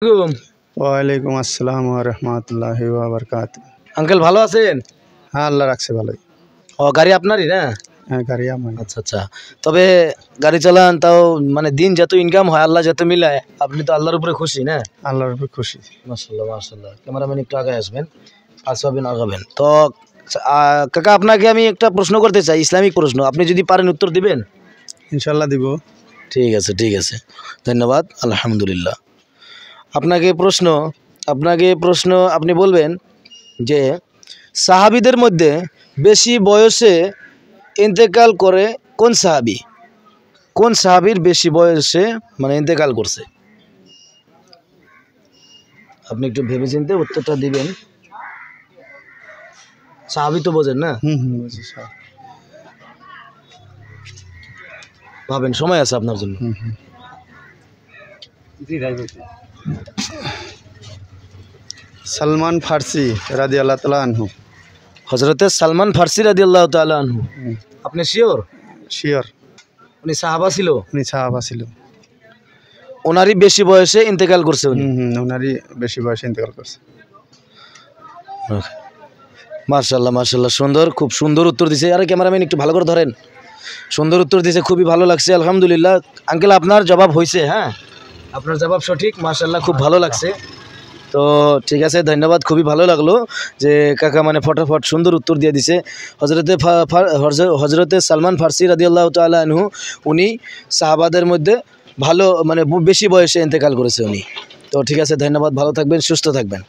ওয়ালাইকুম আসসালাম ওয়া রাহমাতুল্লাহি ওয়া বারাকাতুহু। আঙ্কেল ভালো আছেন? হ্যাঁ, আল্লাহ রাখছে ভালোই। ও গাড়ি আপনারই না? হ্যাঁ, গাড়ি আমার। আচ্ছা আচ্ছা। তবে গাড়ি চালান তাও মানে দিন যত ইনকাম হয় আল্লাহ যত মিলায়, আপনি তো আল্লাহর উপরে খুশি না? আল্লাহর উপর খুশি। মাশাআল্লাহ মাশাআল্লাহ। ক্যামেরাম্যান একটু আগে আসবেন, আসবেন আগাবেন তো। কাকা আপনাকে আমি একটা প্রশ্ন করতে চাই, ইসলামিক প্রশ্ন, আপনি যদি পারেন উত্তর দিবেন? ইনশাল্লাহ দিব। ঠিক আছে ঠিক আছে, ধন্যবাদ, আলহামদুলিল্লাহ। আপনাকে প্রশ্ন আপনি বলবেন যে সাহাবীদের মধ্যে বেশি বয়সে ইন্তেকাল করে কোন সাহাবী? কোন সাহাবীর বেশি বয়সে মানে ইন্তেকাল করছে? আপনি একটু ভেবেচিন্তে উত্তরটা দিবেন। সাহাবী তো বোঝেন না? বুঝি স্যার। ভাবেন, সময় আছে আপনার জন্য। সালমান ফার্সি রাদিয়াল্লাহু তাআলা আনহু। হযরতে সালমান ফার্সি রাদিয়াল্লাহু তাআলা আনহু। আপনি শিওর? শিওর। উনি সাহাবা ছিল? উনি সাহাবা ছিল। ওনারই বেশি বয়সে ইন্তেকাল করছে উনি? ওনারই বেশি বয়সে ইন্তেকাল করছে। মাশাআল্লাহ মাশাআল্লাহ, সুন্দর, খুব সুন্দর উত্তর দিছে। আরে ক্যামেরাম্যান একটু ভালো করে ধরেন। সুন্দর উত্তর দিছে, খুবই ভালো লাগছে, আলহামদুলিল্লাহ। আঙ্কেল আপনার জবাব হয়েছে, হ্যাঁ আপনার জবাব সঠিক, মাশাআল্লাহ, খুব ভালো লাগছে। তো ঠিক আছে, ধন্যবাদ, খুবই ভালো লাগলো যে কাকা মানে ফটাফট সুন্দর উত্তর দিয়ে দিছে। হজরতে সালমান ফার্সি রাদিয়াল্লাহু তাআলা আনহু, উনি সাহাবাদের মধ্যে ভালো মানে বেশি বয়সে ইন্তেকাল করেছে উনি। তো ঠিক আছে, ধন্যবাদ, ভালো থাকবেন, সুস্থ থাকবেন।